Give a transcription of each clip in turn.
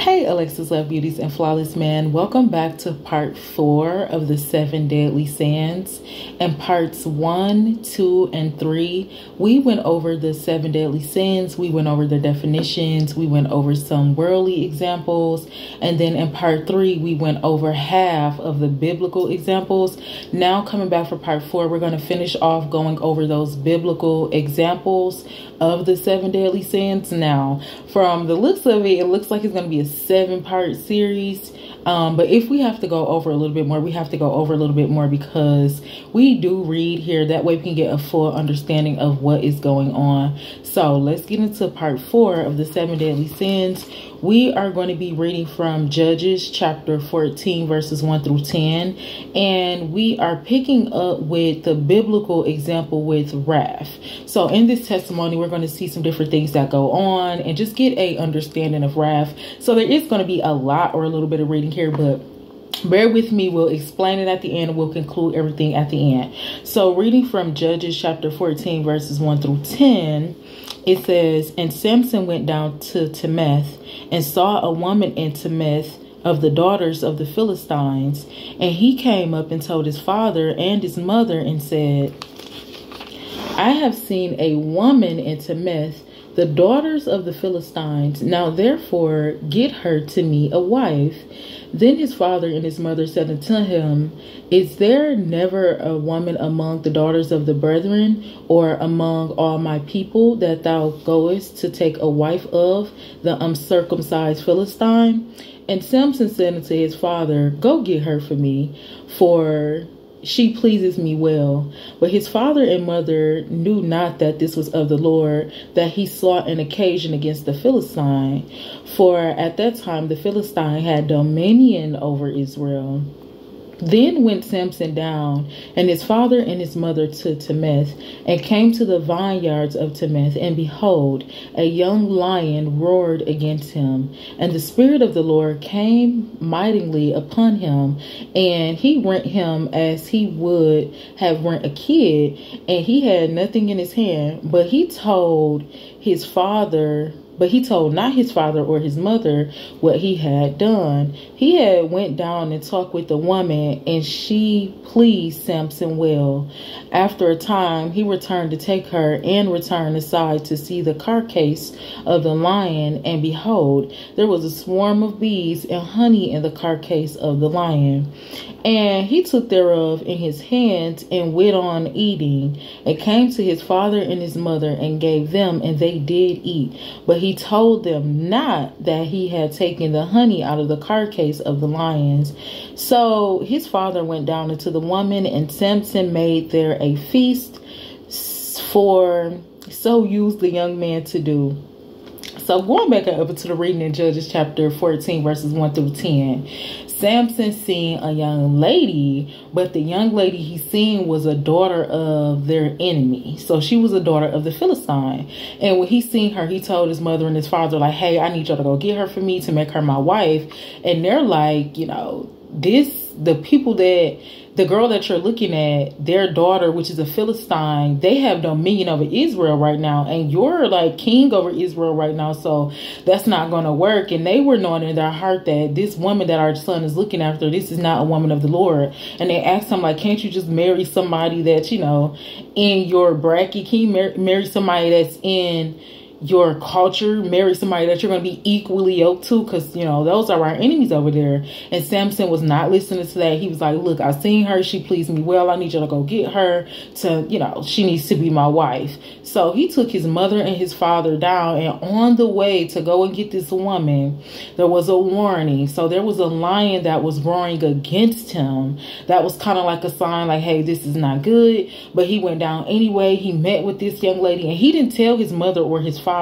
Hey, Alexus Love Beauties and Flawless Man. Welcome back to part 4 of the 7 Deadly Sins. In parts 1, 2, and 3, we went over the 7 deadly sins. We went over their definitions. We went over some worldly examples. And then in part 3, we went over half of the biblical examples. Now coming back for part 4, we're going to finish off going over those biblical examples of the 7 deadly sins. Now, from the looks of it, it looks like it's going to be a 7-part series. But if we have to go over a little bit more, we have to go over a little bit more because we do read here. That way we can get a full understanding of what is going on. So let's get into part 4 of the 7 deadly sins. We are going to be reading from Judges chapter 14 verses 1 through 10. And we are picking up with the biblical example with wrath. So in this testimony, we're going to see some different things that go on and just get a understanding of wrath. So there is going to be a lot or a little bit of reading here, but bear with me. We'll explain it at the end and we'll conclude everything at the end. So reading from Judges chapter 14 verses 1 through 10, it says, "And Samson went down to Timnath and saw a woman in Timnath of the daughters of the Philistines. And he came up and told his father and his mother and said, I have seen a woman in Timnath, the daughters of the Philistines. Now therefore get her to me a wife. Then his father and his mother said unto him, Is there never a woman among the daughters of the brethren, or among all my people, that thou goest to take a wife of the uncircumcised Philistine? And Samson said unto his father, Go get her for me, for she pleases me well. But his father and mother knew not that this was of the Lord, that he sought an occasion against the Philistine. For at that time the Philistine had dominion over Israel. Then went Samson down, and his father and his mother to Timnath, and came to the vineyards of Timnath, and behold, a young lion roared against him. And the Spirit of the Lord came mightily upon him, and he rent him as he would have rent a kid, and he had nothing in his hand. But he told not his father or his mother what he had done. He had went down and talked with the woman, and she pleased Samson well. After a time, he returned to take her, and returned aside to see the carcass of the lion. And behold, there was a swarm of bees and honey in the carcass of the lion. And he took thereof in his hands, and went on eating, and came to his father and his mother, and gave them, and they did eat. But he told them not that he had taken the honey out of the carcass of the lions. So his father went down into the woman, and Samson made there a feast, for so used the young man to do. So going back up into the reading in Judges chapter 14 verses 1 through 10, Samson seen a young lady, but the young lady he seen was a daughter of their enemy. So she was a daughter of the Philistine. And when he seen her, he told his mother and his father, like, hey, I need y'all to go get her for me to make her my wife. And they're like, the girl that you're looking at, their daughter, which is a Philistine, they have dominion over Israel right now. And you're like king over Israel right now. So that's not going to work. And they were knowing in their heart that this woman that our son is looking after, this is not a woman of the Lord. And they asked him, like, can't you just marry somebody that's, in your bracket? Can you marry somebody that's in your culture, marry somebody that you're going to be equally yoked to, because those are our enemies over there. And Samson was not listening to that. He was like, look, I seen her, she pleased me well, I need you to go get her to, she needs to be my wife. So he took his mother and his father down, and on the way to go and get this woman, there was a warning. So there was a lion that was roaring against him. That was kind of like a sign, like, hey, this is not good. But he went down anyway. He met with this young lady, and he didn't tell his mother or his father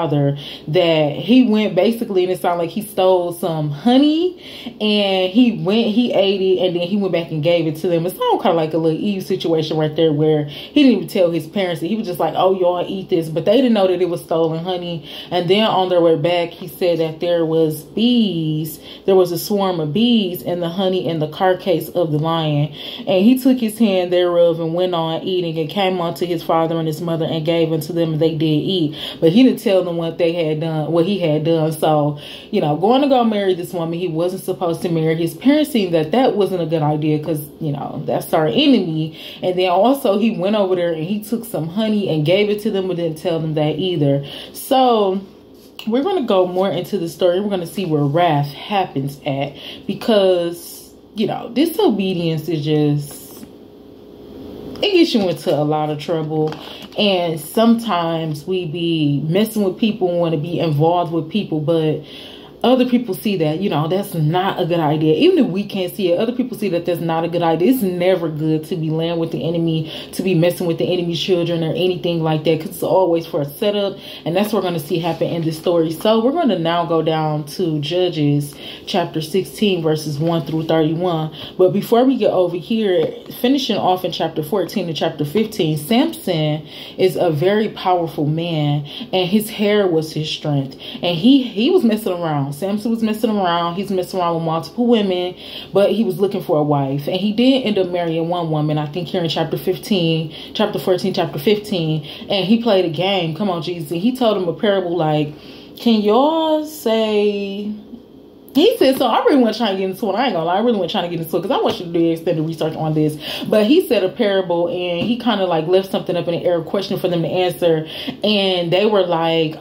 that he went, basically, and it sounded like he stole some honey, and he ate it, and then he went back and gave it to them. It sounded kind of like a little Eve situation right there, where he didn't even tell his parents. He was just like, oh, y'all eat this, but they didn't know that it was stolen honey. And then on their way back, he said that there was a swarm of bees in the honey in the carcass of the lion. And he took his hand thereof and went on eating, and came unto his father and his mother, and gave unto them, and they did eat. But he didn't tell tell them what they had done, what he had done. So, going to go marry this woman he wasn't supposed to marry. His parents seen that wasn't a good idea because, that's our enemy. And then also he went over there and he took some honey and gave it to them, but didn't tell them that either. So we're going to go more into the story. We're going to see where wrath happens at, because, disobedience is just, it gets you into a lot of trouble. And sometimes we be messing with people and want to be involved with people, but other people see that, that's not a good idea. Even if we can't see it, other people see that that's not a good idea. It's never good to be laying with the enemy, to be messing with the enemy's children or anything like that, because it's always for a setup. And that's what we're going to see happen in this story. So we're going to now go down to Judges chapter 16, verses 1 through 31. But before we get over here, finishing off in chapter 14 and chapter 15, Samson is a very powerful man, and his hair was his strength. And he was messing around. Samson was messing around. He's messing around with multiple women, but he was looking for a wife. And he did end up marrying one woman, I think here in chapter 14, chapter 15. And he played a game. Come on, Jesus. He told him a parable like, can y'all say... He said, so I really want to try to get into it. I ain't gonna lie. I really want to try to get into it because I want you to do extended research on this. But he said a parable, and he kind of like left something up in the air, question for them to answer. And they were like,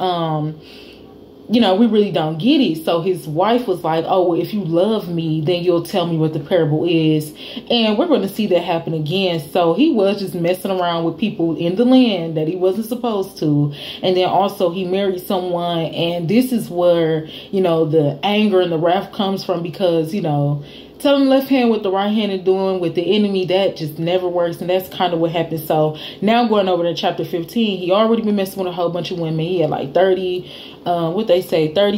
we really don't get it. So his wife was like, oh, well, if you love me, then you'll tell me what the parable is. And we're going to see that happen again. So he was just messing around with people in the land that he wasn't supposed to. And then also he married someone. And this is where, the anger and the wrath comes from, because, telling left hand with the right hand and doing with the enemy, that just never works. And that's kind of what happened. So now going over to chapter 15, he already been messing with a whole bunch of women. He had like 30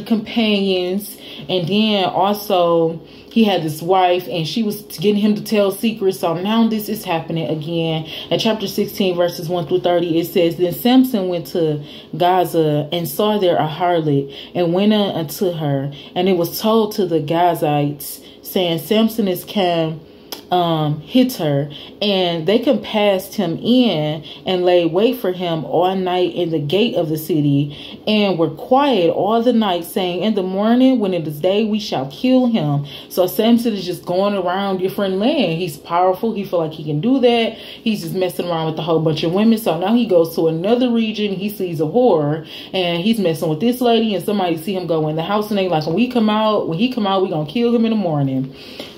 companions. And then also he had this wife, and she was getting him to tell secrets. So now this is happening again. At chapter 16, verses 1 through 30, it says, then Samson went to Gaza and saw there a harlot, and went in unto her. And it was told to the Gazites, saying, Samson is come hit her. And they compassed him in and laid wait for him all night in the gate of the city, and were quiet all the night, saying, in the morning when it is day, we shall kill him. So Samson is just going around different land. He's powerful. He feel like he can do that. He's just messing around with a whole bunch of women. So now he goes to another region. He sees a whore, and he's messing with this lady, and somebody see him go in the house, and they like, when he come out, we gonna kill him in the morning.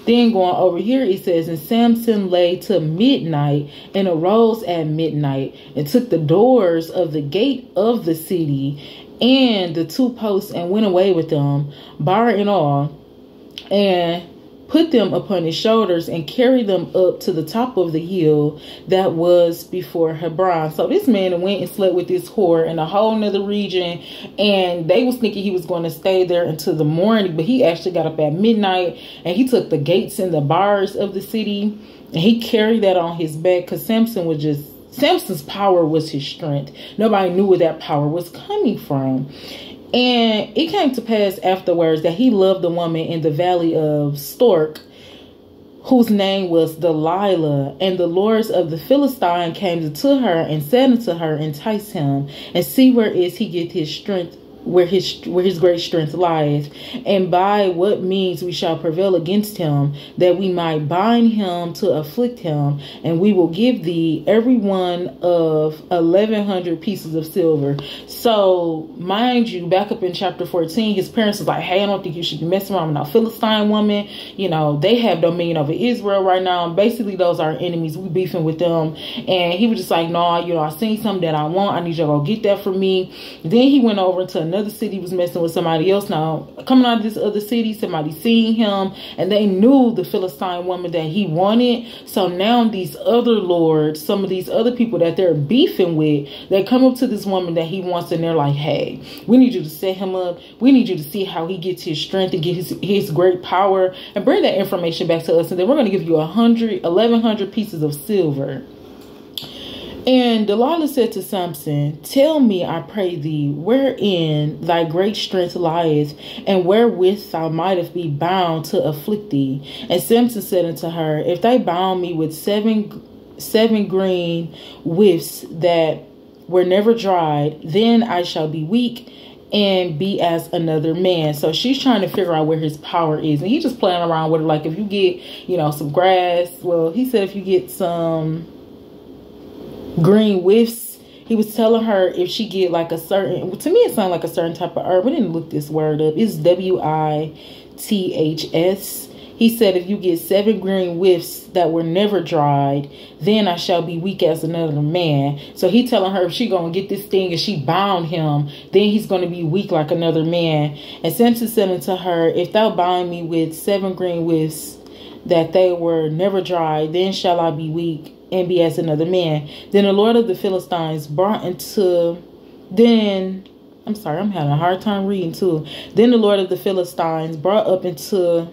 Then going over here, it says, and Samson lay till midnight, and arose at midnight, and took the doors of the gate of the city and the two posts, and went away with them, bar and all, and put them upon his shoulders, and carried them up to the top of the hill that was before Hebron. So this man went and slept with this whore in a whole nother region, and they was thinking he was going to stay there until the morning, but he actually got up at midnight, and he took the gates and the bars of the city, and he carried that on his back, because Samson's power was his strength. Nobody knew where that power was coming from. And it came to pass afterwards that he loved a woman in the valley of Stork, whose name was Delilah. And the lords of the Philistine came to her and said unto her, entice him, and see where is he get his strength, where his great strength lieth, and by what means we shall prevail against him, that we might bind him to afflict him, and we will give thee every one of 1,100 pieces of silver. So mind you, back up in chapter 14, his parents was like, hey, I don't think you should be messing around with no Philistine woman. They have dominion over Israel right now, and basically those are our enemies. We beefing with them. And he was just like, no, I seen something that I want. I need you to go get that for me. Then he went over to another city, was messing with somebody else. Now coming out of this other city, somebody seeing him, and they knew the Philistine woman that he wanted. So now these other lords, some of these other people that they're beefing with, they come up to this woman that he wants, and they're like, hey, we need you to set him up. We need you to see how he gets his strength and get his great power, and bring that information back to us, and then we're going to give you 1,100 pieces of silver. And Delilah said to Samson, tell me, I pray thee, wherein thy great strength lieth, and wherewith thou mightest be bound to afflict thee. And Samson said unto her, if they bound me with seven green withs that were never dried, then I shall be weak and be as another man. So she's trying to figure out where his power is. And he's just playing around with it. Like, if you get, some grass. Well, he said if you get some green whiffs, he was telling her if she get like a certain, to me it sounded like a certain type of herb. I didn't look this word up. It's WITHS. He said if you get 7 green whiffs that were never dried, then I shall be weak as another man. So he telling her if she gonna get this thing and she bound him, then he's gonna be weak like another man. And Samson said unto her, if thou bind me with 7 green whiffs that they were never dried, then shall I be weak and be as another man. Then the Lord of the Philistines brought into, I'm having a hard time reading too. Then the Lord of the Philistines brought up into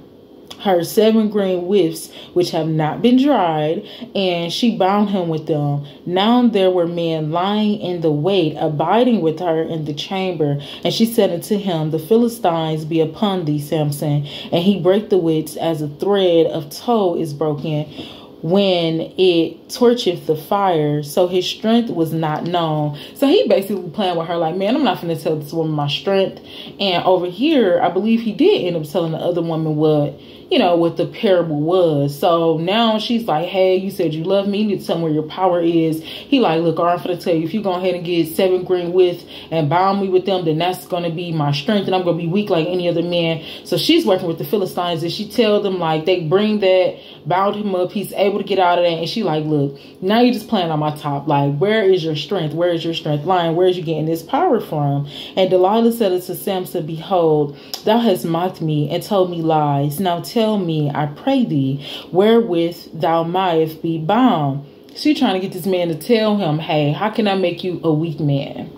her 7 green whiffs which have not been dried, and she bound him with them. Now there were men lying in the wait, abiding with her in the chamber. And she said unto him, the Philistines be upon thee, Samson. And he brake the wits as a thread of tow is broken when it torcheth the fire, so his strength was not known. So he basically playing with her like, man, I'm not finna tell this woman my strength. And over here, I believe he did end up telling the other woman what the parable was. So now she's like, hey, you said you love me. You need to tell me where your power is. He like, look, I'm finna tell you, if you go ahead and get 7 green with and bound me with them, then that's going to be my strength, and I'm going to be weak like any other man. So she's working with the Philistines, and she tell them, like, they bring that, bound him up, he's able to get out of that. And she like, look, now you're just playing on my top. Like, where is your strength? Where is your strength lying? Where is you getting this power from? And Delilah said unto Samson, behold, thou hast mocked me and told me lies. Now tell me, I pray thee, wherewith thou mightest be bound. She trying to get this man to tell him, hey, how can I make you a weak man?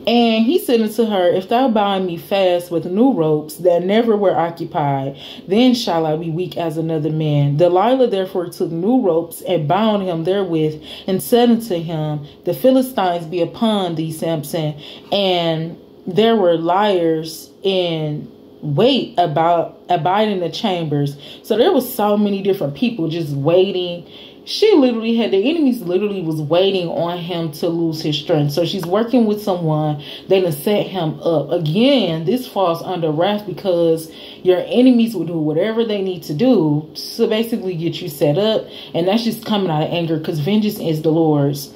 And he said unto her, if thou bind me fast with new ropes that never were occupied, then shall I be weak as another man. Delilah therefore took new ropes and bound him therewith, and said unto him, the Philistines be upon thee, Samson. And there were liars in wait abiding the chambers. So there was so many different people just waiting. She literally had, the enemies literally was waiting on him to lose his strength. So she's working with someone. They done set him up. Again, this falls under wrath because your enemies will do whatever they need to do to basically get you set up. And that's just coming out of anger, because vengeance is the Lord's.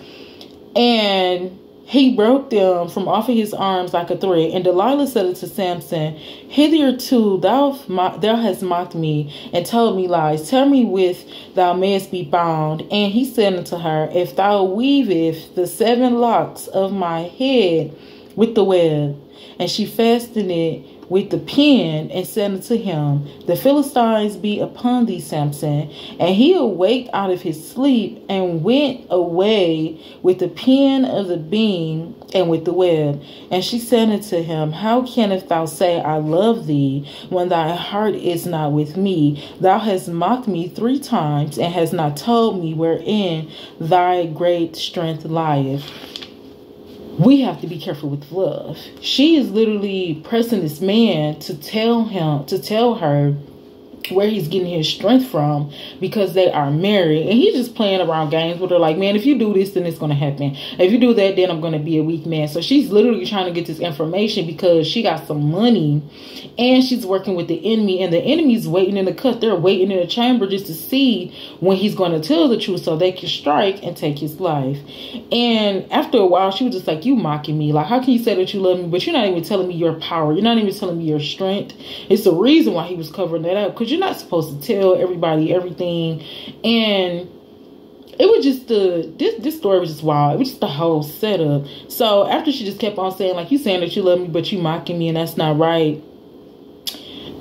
And he broke them from off of his arms like a thread. And Delilah said unto Samson, hitherto thou hast mocked me and told me lies. Tell me with thou mayest be bound. And he said unto her, if thou weavest the 7 locks of my head with the web. And she fastened it with the pin, and said unto him, the Philistines be upon thee, Samson. And he awaked out of his sleep, and went away with the pin of the beam and with the web. And she said unto him, how canst thou say, I love thee, when thy heart is not with me? Thou hast mocked me 3 times, and hast not told me wherein thy great strength lieth. We have to be careful with love. She is literally pressing this man to tell her where he's getting his strength from, because they are married. And he's just playing around games with her like, man, if you do this, then it's going to happen. If you do that, then I'm going to be a weak man. So she's literally trying to get this information because she got some money, and she's working with the enemy, and the enemy's waiting in the cut. They're waiting in the chamber just to see when he's going to tell the truth so they can strike and take his life. And after a while, she was just like, you mocking me. Like, how can you say that you love me, but you're not even telling me your power? You're not even telling me your strength. It's the reason why he was covering that up, because you're not supposed to tell everybody everything. And it was just this story was just wild. It was just the whole setup. So after she just kept on saying, like, you saying that you love me, but you mocking me, and that's not right.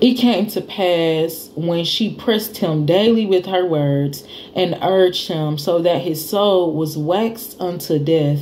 It came to pass when she pressed him daily with her words, and urged him so that his soul was waxed unto death,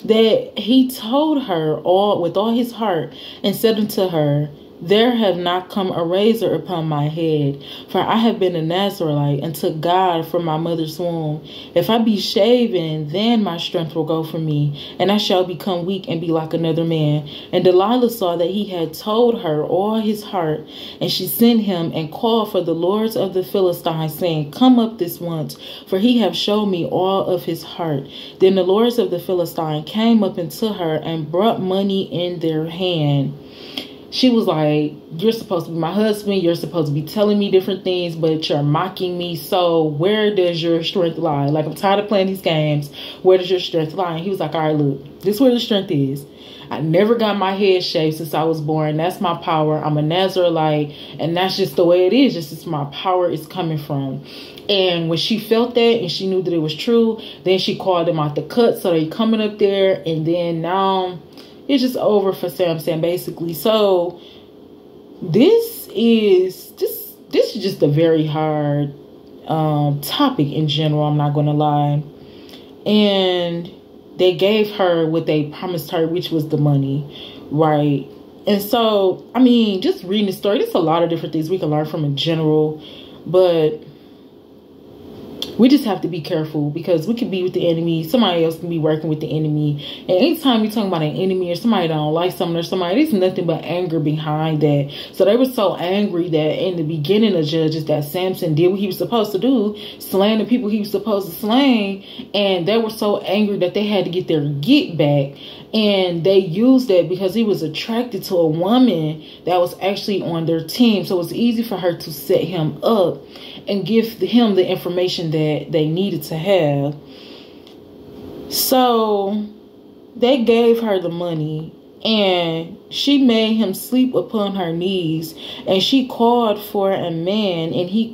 that he told her with all his heart, and said unto her, there have not come a razor upon my head, for I have been a Nazarite unto God from my mother's womb. If I be shaven, then my strength will go from me, and I shall become weak and be like another man. And Delilah saw that he had told her all his heart, and she sent him and called for the lords of the Philistines, saying, Come up this once, for he have showed me all of his heart. Then the lords of the Philistines came up unto her and brought money in their hand. She was like, you're supposed to be my husband. You're supposed to be telling me different things, but you're mocking me. So where does your strength lie? Like, I'm tired of playing these games. Where does your strength lie? And he was like, all right, look, this is where the strength is. I never got my head shaved since I was born. That's my power. I'm a Nazarite, and that's just the way it is. Just my power is coming from. And when she felt that and she knew that it was true, then she called him out the cut. So they coming up there, and then now it's just over for Samson, basically. So this is just a very hard topic in general. I'm not going to lie. And they gave her what they promised her, which was the money, right? And so, I mean, just reading the story, there's a lot of different things we can learn from in general, but we just have to be careful, because we could be with the enemy. Somebody else can be working with the enemy. And anytime you're talking about an enemy or somebody that don't like something or somebody, there's nothing but anger behind that. So they were so angry that in the beginning of Judges that Samson did what he was supposed to do, slaying the people he was supposed to slay. And they were so angry that they had to get their get back. And they used that because he was attracted to a woman that was actually on their team. So it was easy for her to set him up and give him the information that they needed to have. So they gave her the money, and she made him sleep upon her knees, and she called for a man, and she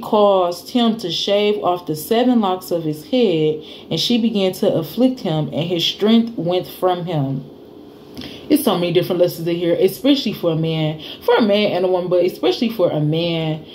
caused him to shave off the 7 locks of his head, and she began to afflict him, and his strength went from him. It's so many different lessons in here, especially for a man and a woman, but especially for a man.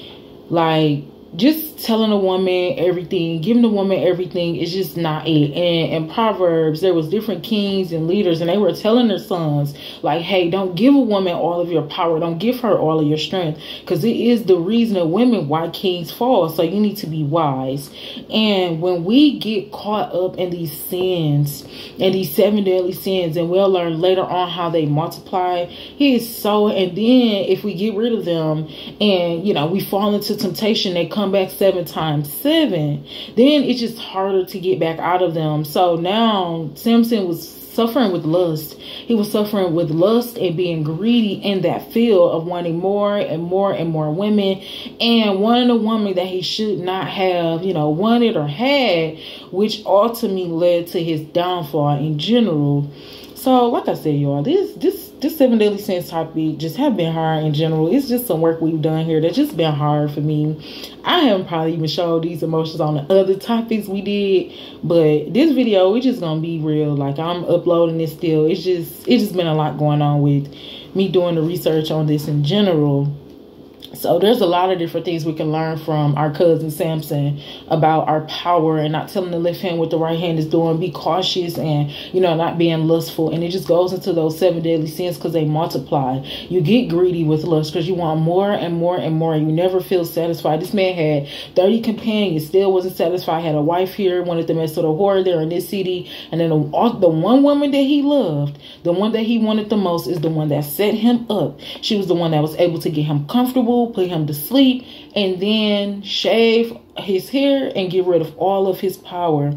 Like, just telling a woman everything, giving a woman everything is just not it. And in Proverbs, there was different kings and leaders, and they were telling their sons, like, hey, don't give a woman all of your power. Don't give her all of your strength, because it is the reason of women why kings fall. So you need to be wise. And when we get caught up in these sins and these 7 deadly sins, and we'll learn later on how they multiply, and then if we get rid of them and, we fall into temptation, they come back 7 times 7, then it's just harder to get back out of them. So now Samson was suffering with lust. He was suffering with lust and being greedy in that field of wanting more and more and more women, and wanting a woman that he should not have, wanted or had, which ultimately led to his downfall in general. So like I said, y'all, this 7 deadly sins topic just have been hard in general. It's just some work we've done here that's just been hard for me. I haven't probably even showed these emotions on the other topics we did, but this video, we just gonna be real. Like, I'm uploading this still. It's just been a lot going on with me doing the research on this in general. So there's a lot of different things we can learn from our cousin Samson about our power, and not telling the left hand what the right hand is doing. Be cautious, and, not being lustful. And it just goes into those 7 deadly sins because they multiply. You get greedy with lust because you want more and more and more. You never feel satisfied. This man had 30 companions, still wasn't satisfied. Had a wife here, wanted to mess with a whore there in this city. And then the one woman that he loved, the one that he wanted the most, is the one that set him up. She was the one that was able to get him comfortable, put him to sleep, and then shave his hair and get rid of all of his power,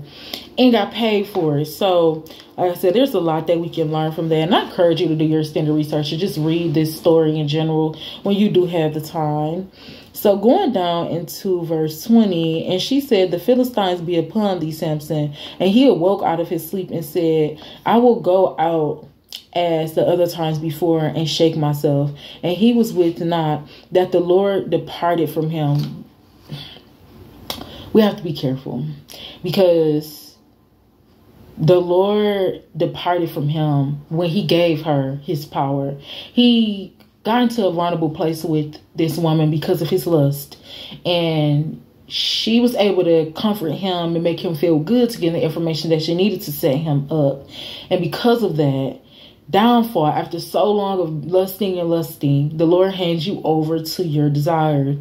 and got paid for it. So like I said, there's a lot that we can learn from that, and I encourage you to do your extended research and just read this story in general when you do have the time. So going down into verse 20, and she said, the Philistines be upon thee, Samson. And he awoke out of his sleep and said, I will go out as the other times before and shake myself. And he was with not, that the Lord departed from him. We have to be careful, because the Lord departed from him when he gave her his power. He got into a vulnerable place with this woman because of his lust, and she was able to comfort him and make him feel good to get the information that she needed to set him up. And because of that, downfall, after so long of lusting and lusting, the Lord hands you over to your desire.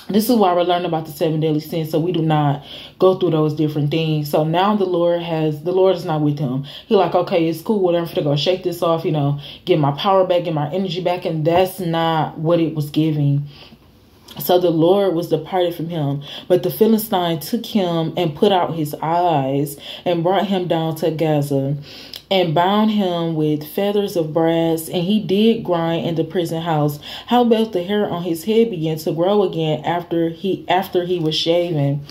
This is why we're learning about the 7 deadly sins, so we do not go through those different things. So now the Lord is not with him. He like, okay, it's cool, whatever, I'm gonna go shake this off, get my power back, get my energy back. And that's not what it was giving. So the Lord was departed from him. But the Philistine took him and put out his eyes and brought him down to Gaza and bound him with feathers of brass, and he did grind in the prison house. How about the hair on his head began to grow again after he was shaven?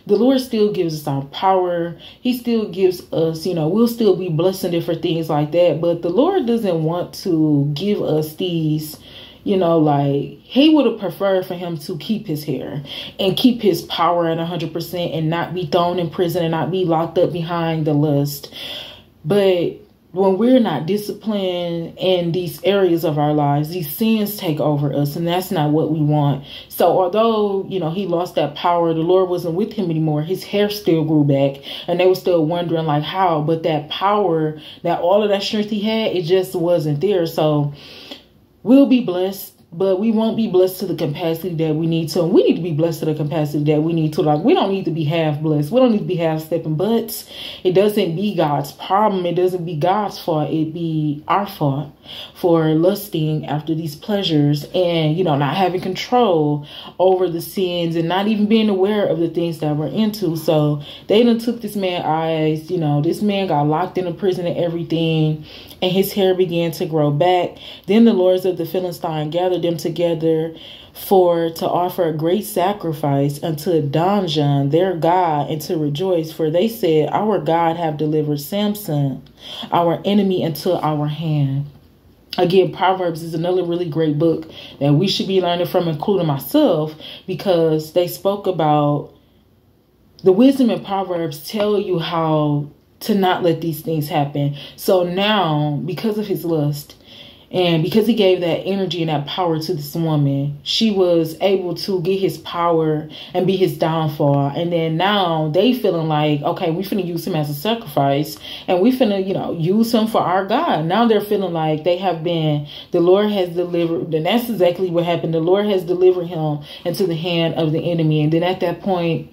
The Lord still gives us our power. He still gives us, we'll still be blessed in different things like that. But the Lord doesn't want to give us these, he would have preferred for him to keep his hair and keep his power at 100% and not be thrown in prison and not be locked up behind the lust. But when we're not disciplined in these areas of our lives, these sins take over us, and that's not what we want. So although, he lost that power, the Lord wasn't with him anymore. His hair still grew back, and they were still wondering like how, but that power, that all of that strength he had, it just wasn't there. So we'll be blessed, but we won't be blessed to the capacity that we need to. And we need to be blessed to the capacity that we need to. Like, we don't need to be half blessed. We don't need to be half stepping. But it doesn't be God's problem. It doesn't be God's fault. It be our fault for lusting after these pleasures and, not having control over the sins and not even being aware of the things that we're into. So they done took this man's eyes. This man got locked in a prison and everything, and his hair began to grow back. Then the lords of the Philistine gathered them together to offer a great sacrifice unto Danjan, their God, and to rejoice. For they said, our God have delivered Samson, our enemy, into our hand. Again, Proverbs is another really great book that we should be learning from, including myself, because they spoke about the wisdom in Proverbs tell you how to not let these things happen. So now, because of his lust, and because he gave that energy and that power to this woman, she was able to get his power and be his downfall. And then now they feeling like, okay, we finna use him as a sacrifice, and we finna, use him for our God. Now they're feeling like the Lord has delivered, and that's exactly what happened. The Lord has delivered him into the hand of the enemy. And then at that point,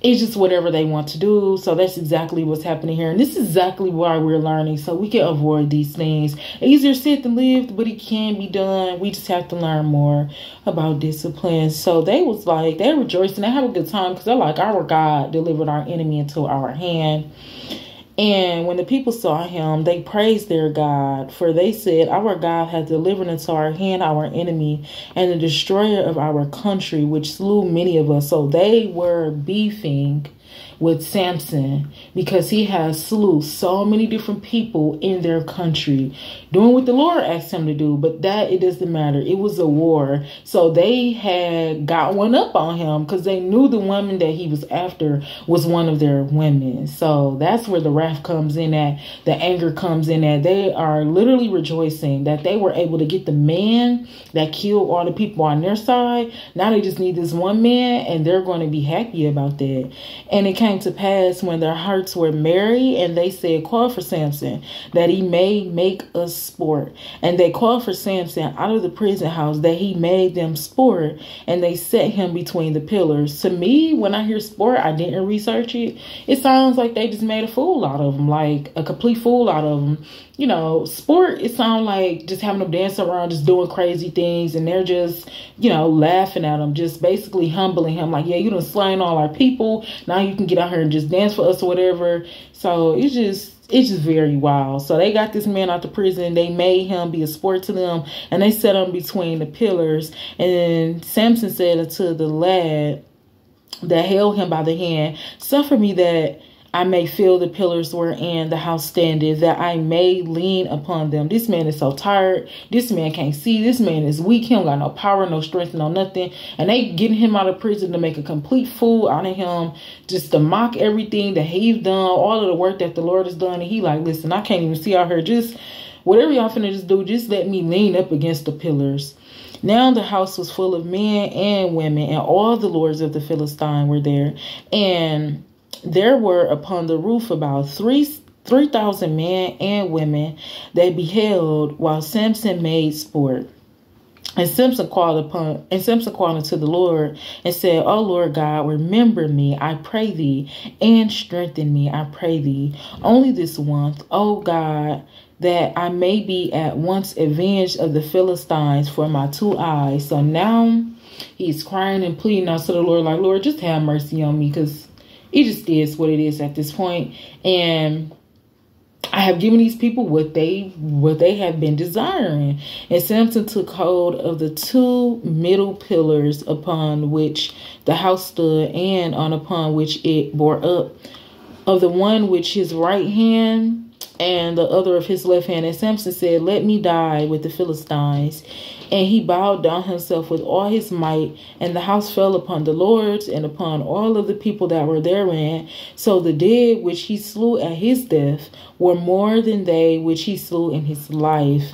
it's just whatever they want to do. So that's exactly what's happening here. And this is exactly why we're learning, so we can avoid these things. Easier said than lived, but it can be done. We just have to learn more about discipline. So they rejoicing. They have a good time because they're like, our God delivered our enemy into our hand. And when the people saw him, they praised their God, for they said, our God hath delivered into our hand our enemy and the destroyer of our country, which slew many of us. So they were beefing with Samson because he has slew so many different people in their country, doing what the Lord asked him to do. But that, it doesn't matter. It was a war. So they had got one up on him because they knew the woman that he was after was one of their women. So that's where the wrath comes in at, the anger comes in at. They are literally rejoicing that they were able to get the man that killed all the people on their side. Now they just need this one man, and they're going to be happy about that. And it came to pass when their hearts were merry, and they said, call for Samson, that he may make us sport. And they called for Samson out of the prison house, that he made them sport, and they set him between the pillars. To me, when I hear sport, I didn't research it. It sounds like they just made a fool out of him, like a complete fool out of him. Sport, it sounds like just having them dance around, just doing crazy things, and they're just, laughing at him, just basically humbling him, like, yeah, you done slain all our people, now you can get out here and just dance for us or whatever. So it's just very wild. So they got this man out the prison, they made him be a sport to them, and they set him between the pillars. And then Samson said unto the lad that held him by the hand, suffer me that I may feel the pillars wherein the house standeth, that I may lean upon them. This man is so tired. This man can't see. This man is weak. He don't got no power, no strength, no nothing. And they getting him out of prison to make a complete fool out of him, just to mock everything that he's done, all of the work that the Lord has done. And he like, listen, I can't even see out here. Just whatever y'all finna just do, just let me lean up against the pillars. Now the house was full of men and women, and all the lords of the Philistine were there. And there were upon the roof about 3,000 men and women that beheld while Samson made sport. And Samson called unto the Lord and said, O Lord God, remember me, I pray thee, and strengthen me, I pray thee. Only this once, O God, that I may be at once avenged of the Philistines for my 2 eyes. So now he's crying and pleading out to the Lord, like, Lord, just have mercy on me, because it just is what it is at this point. And I have given these people what they have been desiring. And Samson took hold of the 2 middle pillars upon which the house stood, and upon which it bore up, of the one which his right hand and the other of his left hand. And Samson said, let me die with the Philistines. And he bowed down himself with all his might, and the house fell upon the lords and upon all of the people that were therein. So the dead which he slew at his death were more than they which he slew in his life.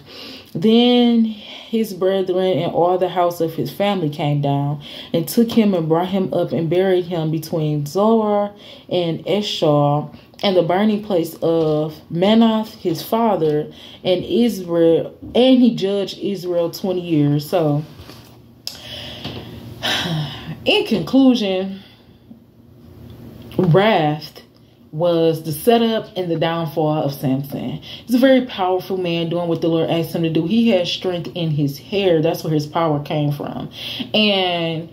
Then his brethren and all the house of his family came down and took him and brought him up and buried him between Zoar and Eshtaol, and the burning place of Manath his father, and Israel, and he judged Israel 20 years. So, in conclusion, wrath was the setup and the downfall of Samson. He's a very powerful man doing what the Lord asked him to do. He had strength in his hair. That's where his power came from. And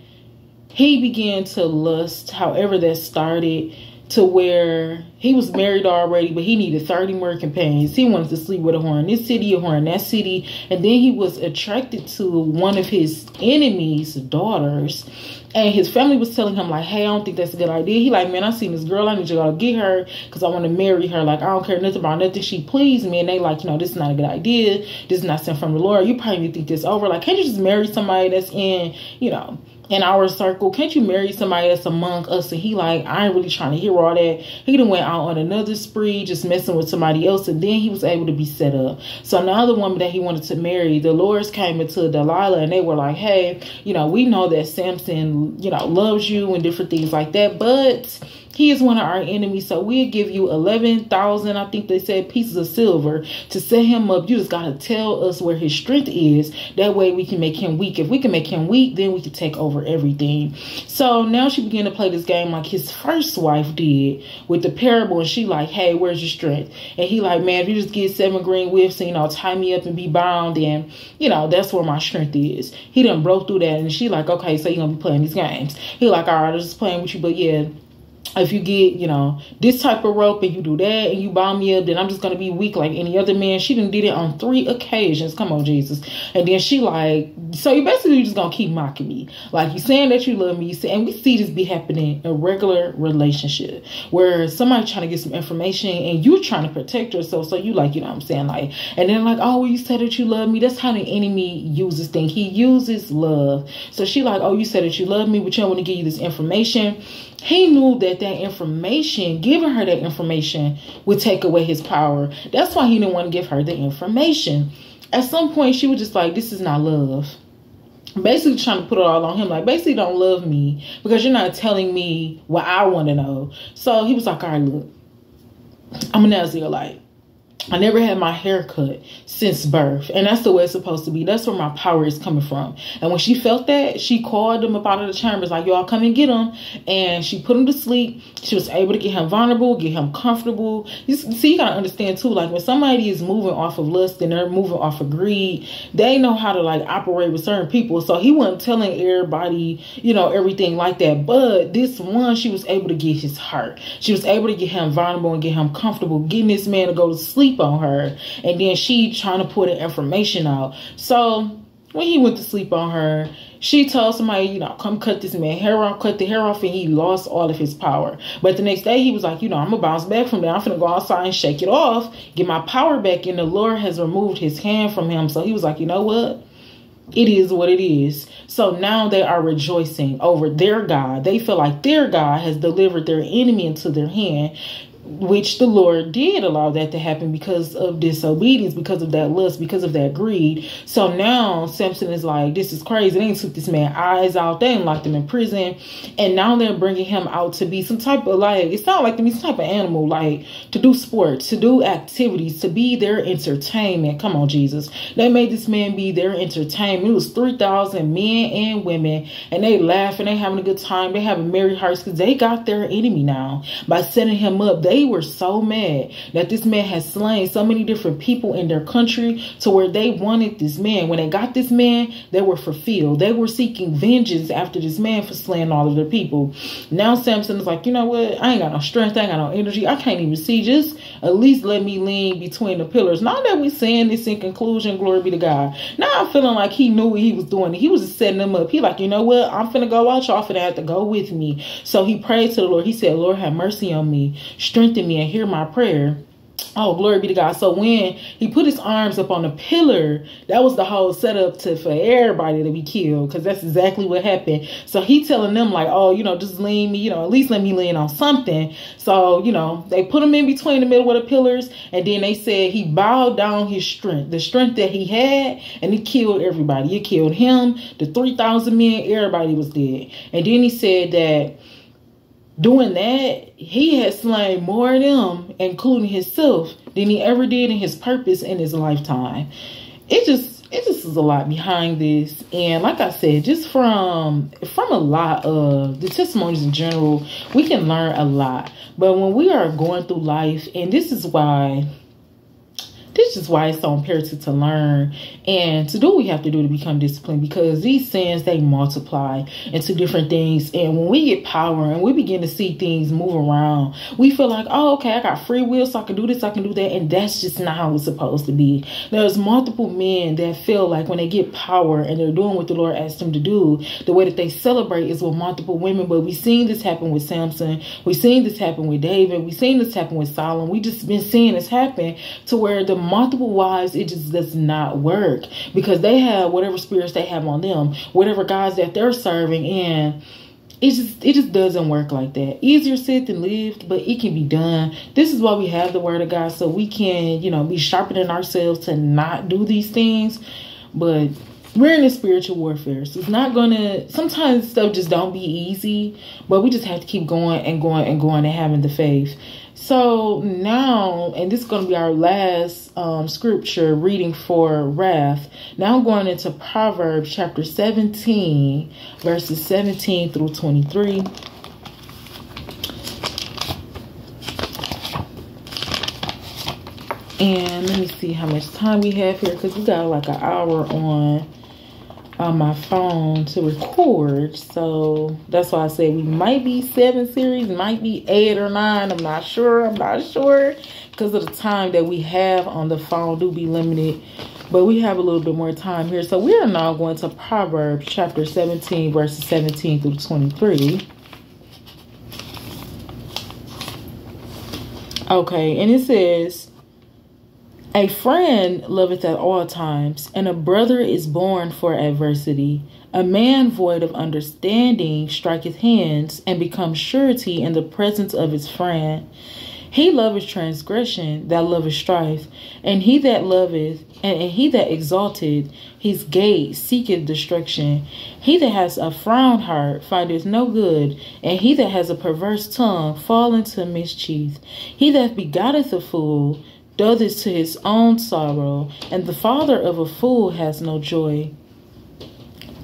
he began to lust, however that started, to where he was married already, but he needed 30 more companions. He wanted to sleep with a whore in this city, a whore in that city. And then he was attracted to one of his enemies' daughters. And his family was telling him, like, hey, I don't think that's a good idea. He like, man, I seen this girl. I need you to go get her because I want to marry her. Like, I don't care nothing about nothing. She pleased me. And they like, this is not a good idea. This is not sent from the Lord. You probably need to think this over. Like, can't you just marry somebody that's in our circle? Can't you marry somebody that's among us? And he like, I ain't really trying to hear all that. He done went out on another spree, just messing with somebody else. And then he was able to be set up. So now the woman that he wanted to marry, the lords came into Delilah and they were like, hey, we know that Samson, loves you and different things like that, but he is one of our enemies, so we'll give you 11,000, I think they said, pieces of silver to set him up. You just got to tell us where his strength is. That way we can make him weak. If we can make him weak, then we can take over everything. So now she began to play this game like his first wife did with the parable. And she like, hey, where's your strength? And he like, man, if you just get 7 green whips and, tie me up and be bound, then, that's where my strength is. He done broke through that. And she like, okay, so you're going to be playing these games. He like, all right, I was just playing with you, but yeah, if you get, this type of rope and you do that and you bind me up, then I'm just going to be weak like any other man. She done did it on 3 occasions. Come on, Jesus. And then she like, so you basically just going to keep mocking me. Like, you saying that you love me. And we see this be happening in a regular relationship where somebody trying to get some information and you trying to protect yourself. So you like, what I'm saying? Like, and then like, oh, well, you said that you love me. That's how the enemy uses things. He uses love. So she like, oh, you said that you love me, but you don't want to give you this information. He knew that information, giving her that information, would take away his power. That's why he didn't want to give her the information. At some point, she was just like, this is not love. Basically trying to put it all on him. Like, basically don't love me because you're not telling me what I want to know. So he was like, all right, look, I'm a Nazirite. I never had my hair cut since birth. And that's the way it's supposed to be. That's where my power is coming from. And when she felt that, she called them up out of the chambers like, y'all come and get him. And she put him to sleep. She was able to get him vulnerable, get him comfortable. You got to understand too, like when somebody is moving off of lust and they're moving off of greed, they know how to like operate with certain people. So he wasn't telling everybody, everything like that. But this one, she was able to get his heart. She was able to get him vulnerable and get him comfortable, getting this man to go to sleep on her, and then she trying to put the information out. So when he went to sleep on her, she told somebody, come cut this man hair off, cut the hair off, and he lost all of his power. But the next day he was like, I'm gonna bounce back from that. I'm gonna go outside and shake it off, get my power back, and the Lord has removed his hand from him. So he was like, you know what? It is what it is. So now they are rejoicing over their God. They feel like their God has delivered their enemy into their hand. which the Lord did allow that to happen because of disobedience, because of that lust, because of that greed. So now Samson is like, this is crazy. They took this man eyes out. They locked him in prison. And now they're bringing him out to be some type of, like, it sounds like to be some type of animal, like to do sports, to do activities, to be their entertainment. Come on, Jesus. They made this man be their entertainment. It was 3,000 men and women, and they laughing, they having a good time. They having merry hearts because they got their enemy now by setting him up. They were so mad that this man has slain so many different people in their country to where they wanted this man. When they got this man, they were fulfilled. They were seeking vengeance after this man for slaying all of their people. Now Samson is like, you know what? I ain't got no strength. I ain't got no energy. I can't even see. Just at least let me lean between the pillars. Now that we saying this in conclusion, glory be to God. Now I'm feeling like he knew what he was doing. He was just setting them up. He like, you know what? I'm finna go out. Y'all finna have to go with me. So he prayed to the Lord. He said, Lord, have mercy on me. Strengthen me and hear my prayer. Oh, glory be to God. So when he put his arms up on the pillar, that was the whole setup for everybody to be killed, because that's exactly what happened. So he telling them like, oh, just lean me, at least let me lean on something. So, they put him in between the middle of the pillars, and then they said he bowed down his strength, the strength that he had, and he killed everybody. It killed him, the 3,000 men, everybody was dead. And then he said that doing that, he had slain more of them, including himself, than he ever did in his purpose in his lifetime. It just is a lot behind this. And like I said, just from a lot of the testimonies in general, we can learn a lot. But when we are going through life, and this is why it's so imperative to learn and to do what we have to do to become disciplined, because these sins, they multiply into different things. And when we get power and we begin to see things move around, we feel like, oh, okay, I got free will, so I can do this, I can do that. And that's just not how it's supposed to be. There's multiple men that feel like when they get power and they're doing what the Lord asked them to do, the way that they celebrate is with multiple women. But we've seen this happen with Samson. We've seen this happen with David. We've seen this happen with Solomon. We just been seeing this happen to where the multiple wives, it just does not work, because they have whatever spirits they have on them, whatever gods that they're serving, and it just doesn't work like that. Easier said than lived, but it can be done. This is why we have the word of God, so we can, be sharpening ourselves to not do these things. But we're in a spiritual warfare, so it's not gonna, sometimes stuff just don't be easy, but we just have to keep going and going and going and having the faith. So now, and this is going to be our last scripture reading for wrath. Now I'm going into Proverbs chapter 17, verses 17 through 23. And let me see how much time we have here, because we got like an hour on my phone to record. So that's why I said we might be 7 series, might be 8 or 9. I'm not sure, because of the time that we have on the phone do be limited. But we have a little bit more time here. So we are now going to Proverbs chapter 17, verses 17 through 23. Okay, and it says, a friend loveth at all times, and a brother is born for adversity. A man void of understanding striketh hands, and becomes surety in the presence of his friend. He loveth transgression, that loveth strife, and he that loveth, and he that exalteth his gate seeketh destruction. He that has a frown heart findeth no good, and he that has a perverse tongue fall into mischief. He that begotteth a fool doth this to his own sorrow, and the father of a fool has no joy.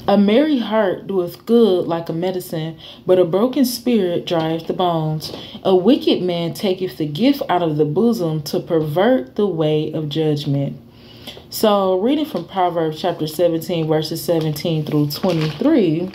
A merry heart doeth good like a medicine, but a broken spirit drieth the bones. A wicked man taketh the gift out of the bosom to pervert the way of judgment. So reading from Proverbs chapter 17, verses 17 through 23.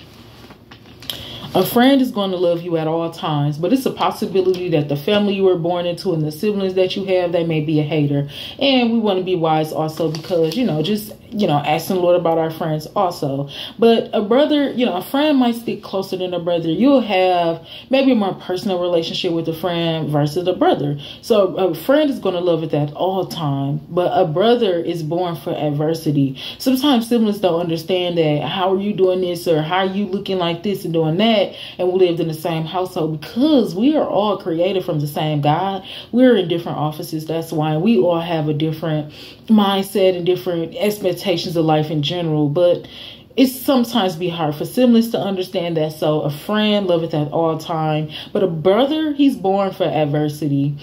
A friend is going to love you at all times, but it's a possibility that the family you were born into and the siblings that you have, they may be a hater. And we want to be wise also, because, asking the Lord about our friends also. But a brother, a friend might stick closer than a brother. You'll have maybe a more personal relationship with a friend versus a brother. So a friend is going to love it at all time, but a brother is born for adversity. Sometimes siblings don't understand that. How are you doing this, or how are you looking like this and doing that? met and we lived in the same household, because we are all created from the same God. We're in different offices. That's why we all have a different mindset and different expectations of life in general. But it sometimes be hard for siblings to understand that. So a friend loveth at all time, but a brother, he's born for adversity.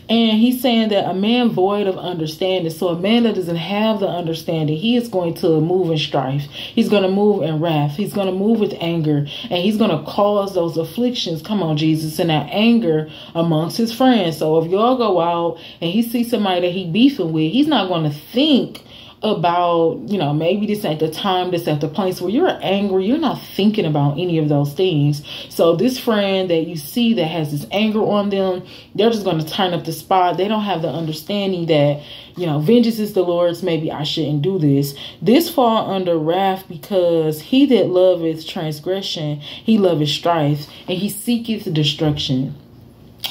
And he's saying that a man void of understanding, so a man that doesn't have the understanding, he is going to move in strife. He's going to move in wrath. He's going to move with anger, and he's going to cause those afflictions, come on, Jesus, and that anger amongst his friends. So if y'all go out and he sees somebody that he beefing with, he's not going to think about, maybe this ain't the time, this ain't the place. Where you're angry, you're not thinking about any of those things. So this friend that you see that has this anger on them, they're just going to turn up the spot. They don't have the understanding that, vengeance is the Lord's. Maybe I shouldn't do this. This fall under wrath, because he that loveth transgression, he loveth strife, and he seeketh destruction.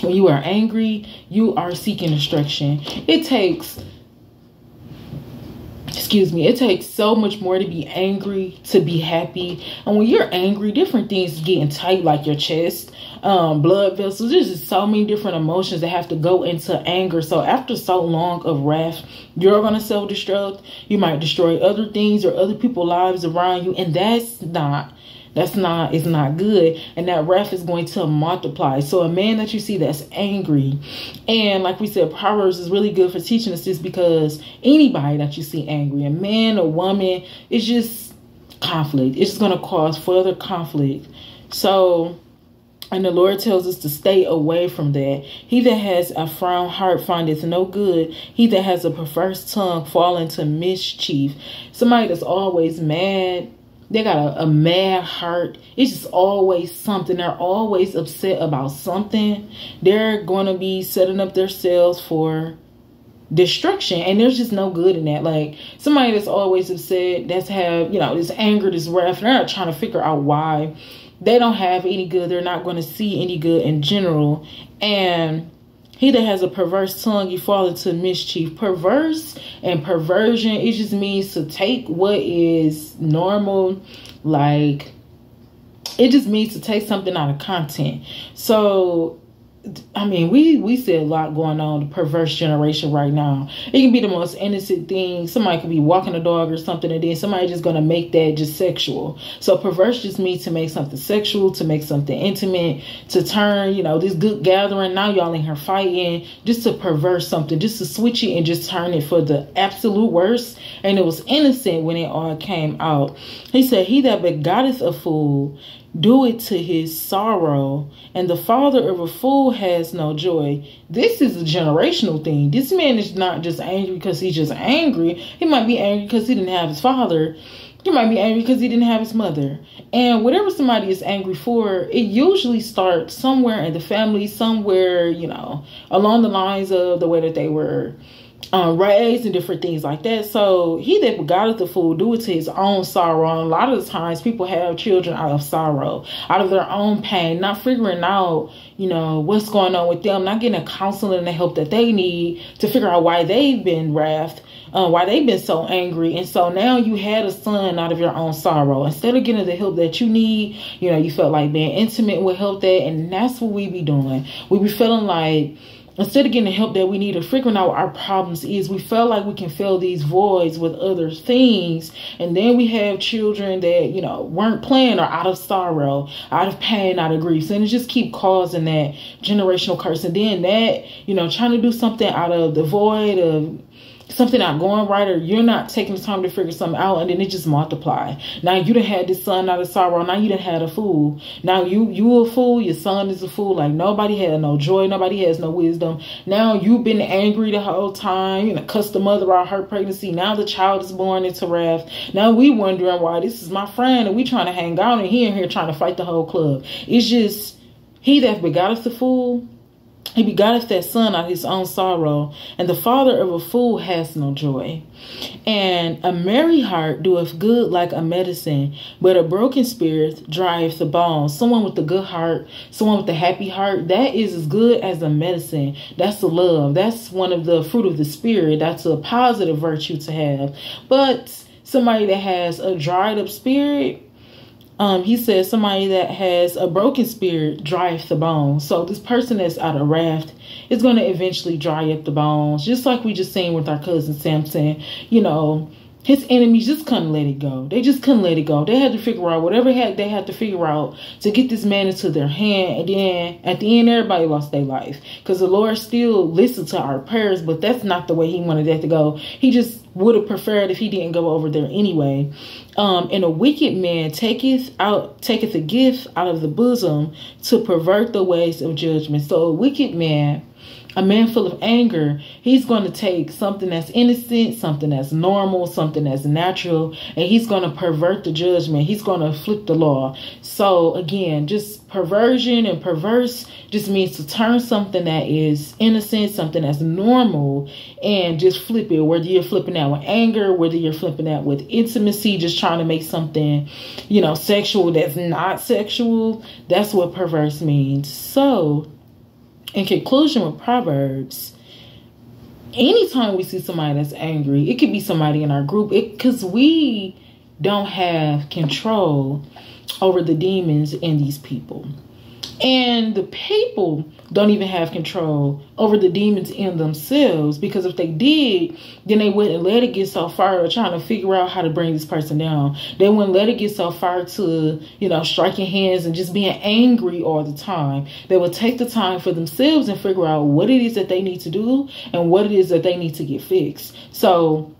When you are angry, you are seeking destruction. It takes so much more to be angry to be happy. And when you're angry, different things getting tight, like your chest, blood vessels. There's just so many different emotions that have to go into anger. So after so long of wrath, you're going to self-destruct. You might destroy other things or other people's lives around you. And it's not good. And that wrath is going to multiply. So a man that you see that's angry, and like we said, Proverbs is really good for teaching us this, because anybody that you see angry, a man, a woman, it's just conflict. It's just going to cause further conflict. So, and the Lord tells us to stay away from that. He that has a frown heart findeth no good. He that has a perverse tongue fall into mischief. Somebody that's always mad, they got a mad heart. It's just always something. They're always upset about something. They're going to be setting up themselves for destruction. And there's just no good in that. Like somebody that's always upset, that's have, this anger, this wrath, they're not trying to figure out why. They don't have any good. They're not going to see any good in general. And he that has a perverse tongue, you fall into mischief. Perverse and perversion, it just means to take what is normal, like it just means to take something out of content. So we see a lot going on, the perverse generation right now. It can be the most innocent thing. Somebody could be walking a dog or something, and then somebody just going to make that just sexual. So perverse just means to make something sexual, to make something intimate, to turn, this good gathering. Now y'all in here fighting, just to perverse something, just to switch it and just turn it for the absolute worst. And it was innocent when it all came out. He said, he that begotteth a fool, do it to his sorrow, and the father of a fool has no joy. This is a generational thing. This man is not just angry because he's just angry. He might be angry because he didn't have his father. He might be angry because he didn't have his mother. And whatever somebody is angry for, it usually starts somewhere in the family, somewhere, along the lines of the way that they were raised and different things like that. So he that begotteth the fool, do it to his own sorrow. And a lot of the times people have children out of sorrow, out of their own pain, not figuring out, what's going on with them, not getting the counseling and the help that they need to figure out why they've been wrathed, why they've been so angry. And so now you had a son out of your own sorrow. Instead of getting the help that you need, you felt like being intimate would help that. And that's what we be doing. We be feeling like, instead of getting the help that we need or figuring out what our problems is, we feel like we can fill these voids with other things. And then we have children that, weren't playing or out of sorrow, out of pain, out of grief. And it just keep causing that generational curse. And then that, trying to do something out of the void of something not going right, or you're not taking the time to figure something out, and then it just multiply. Now you done had this son out of sorrow. Now you done had a fool. Now you a fool. Your son is a fool. Like nobody had no joy. Nobody has no wisdom. Now you've been angry the whole time. Cussed the mother out her pregnancy. Now the child is born into wrath. Now we wondering why this is my friend, and we trying to hang out, and he in here trying to fight the whole club. It's just he that begotteth the fool, he begotteth that son out of his own sorrow, and the father of a fool has no joy. And a merry heart doeth good like a medicine, but a broken spirit drieth the bones. Someone with a good heart, someone with a happy heart, that is as good as a medicine. That's the love. That's one of the fruit of the spirit. That's a positive virtue to have. But somebody that has a dried up spirit, He says somebody that has a broken spirit dryeth the bones. So this person that's out of wrath is going to eventually dry up the bones. Just like we just seen with our cousin Samson, you know, his enemies just couldn't let it go. They just couldn't let it go. They had to figure out whatever they had to figure out to get this man into their hand. And then at the end, everybody lost their life. Because the Lord still listened to our prayers, but that's not the way he wanted that to go. He just would have preferred if he didn't go over there anyway. And a wicked man taketh a gift out of the bosom to pervert the ways of judgment. So a wicked man, a man full of anger, he's going to take something that's innocent, something that's normal, something that's natural, and he's going to pervert the judgment. He's going to flip the law. So again, just perversion and perverse just means to turn something that is innocent, something that's normal, and just flip it. Whether you're flipping that with anger, whether you're flipping that with intimacy, just trying to make something, you know, sexual that's not sexual. That's what perverse means. So in conclusion with Proverbs, anytime we see somebody that's angry, it could be somebody in our group, because we don't have control over the demons in these people. And the people don't even have control over the demons in themselves, because if they did, then they wouldn't let it get so far trying to figure out how to bring this person down. They wouldn't let it get so far to, you know, striking hands and just being angry all the time. They would take the time for themselves and figure out what it is that they need to do and what it is that they need to get fixed. So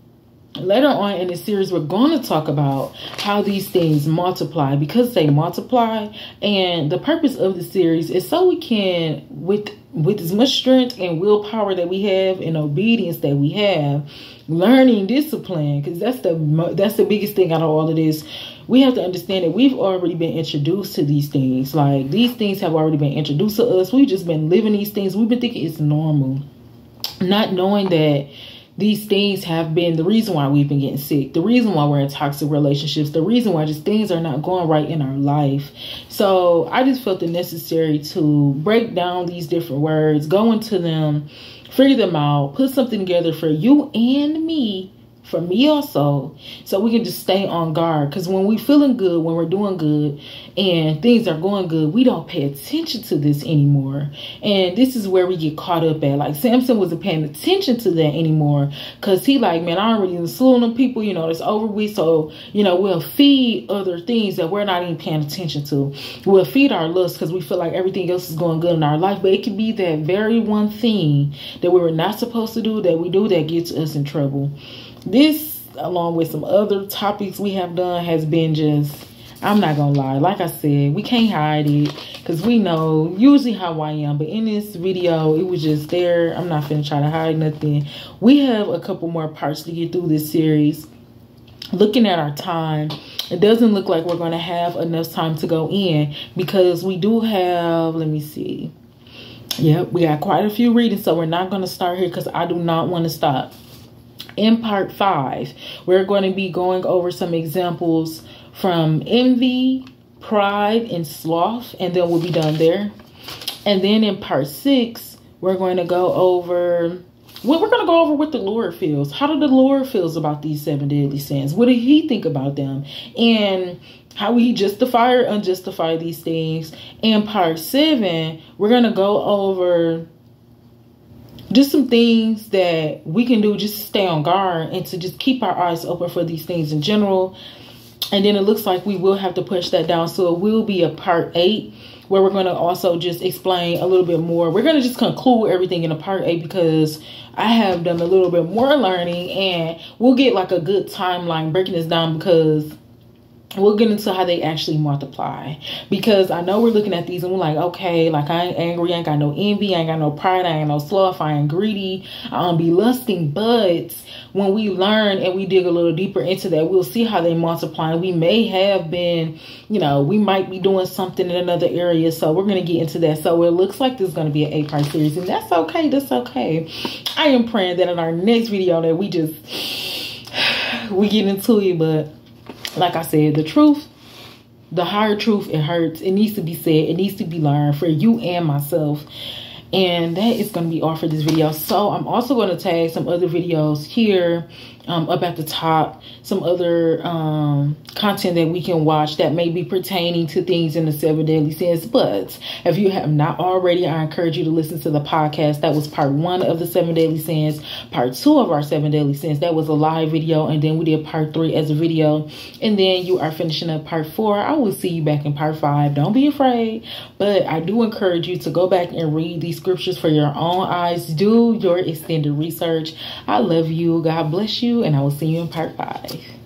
later on in the series, we're going to talk about how these things multiply, because they multiply. And the purpose of the series is so we can, with as much strength and willpower that we have and obedience that we have, learning discipline, because that's the biggest thing out of all of this. We have to understand that we've already been introduced to these things. Like, these things have already been introduced to us. We've just been living these things. We've been thinking it's normal, not knowing that these things have been the reason why we've been getting sick, the reason why we're in toxic relationships, the reason why just things are not going right in our life. So I just felt it necessary to break down these different words, go into them, figure them out, put something together for you and me, for me also, so we can just stay on guard. Because when we're feeling good, when we're doing good and things are going good, we don't pay attention to this anymore. And this is where we get caught up at. Like, Samson wasn't paying attention to that anymore, because he like, man, I already slew them people, you know, it's over with. So, you know, we'll feed other things that we're not even paying attention to. We'll feed our lust because we feel like everything else is going good in our life. But it could be that very one thing that we were not supposed to do, that we do, that gets us in trouble. This, along with some other topics we have done, has been just, I'm not gonna lie, like I said, we can't hide it, because we know usually how I am. But in this video, it was just there. I'm not finna try to hide nothing. We have a couple more parts to get through this series. Looking at our time, it doesn't look like we're gonna have enough time to go in, because we do have, let me see, yep, we got quite a few readings. So we're not gonna start here, because I do not want to stop. In part 5, we're going to be going over some examples from envy, pride, and sloth, and then we'll be done there. And then in part 6, we're going to go over what the Lord feels. How did the Lord feels about these 7 deadly sins? What did he think about them? And how he justify or unjustify these things. In part 7, we're going to go over just some things that we can do just to stay on guard and to just keep our eyes open for these things in general. And then it looks like we will have to push that down. So it will be a part 8 where we're going to also just explain a little bit more. We're going to just conclude everything in a part 8, because I have done a little bit more learning, and we'll get like a good timeline breaking this down, because we'll get into how they actually multiply. Because I know we're looking at these and we're like, okay, like, I ain't angry, I ain't got no envy, I ain't got no pride, I ain't no sloth, I ain't greedy, I don't be lusting. But when we learn and we dig a little deeper into that, we'll see how they multiply. We may have been, you know, we might be doing something in another area. So we're going to get into that. So it looks like this is going to be an 8-part series, and that's okay. That's okay. I am praying that in our next video that we get into it. But like I said, the truth, the hard truth, it hurts. It needs to be said. It needs to be learned for you and myself. And that is going to be all for this video. So I'm also going to tag some other videos here up at the top, some other content that we can watch that may be pertaining to things in the 7 deadly sins. But if you have not already, I encourage you to listen to the podcast. That was part 1 of the 7 deadly sins. Part 2 of our 7 deadly sins, that was a live video, and then we did part 3 as a video, and then you are finishing up part 4. I will see you back in part 5. Don't be afraid, but I do encourage you to go back and read these scriptures for your own eyes. Do your extended research. I love you. God bless you. And I will see you in part 5.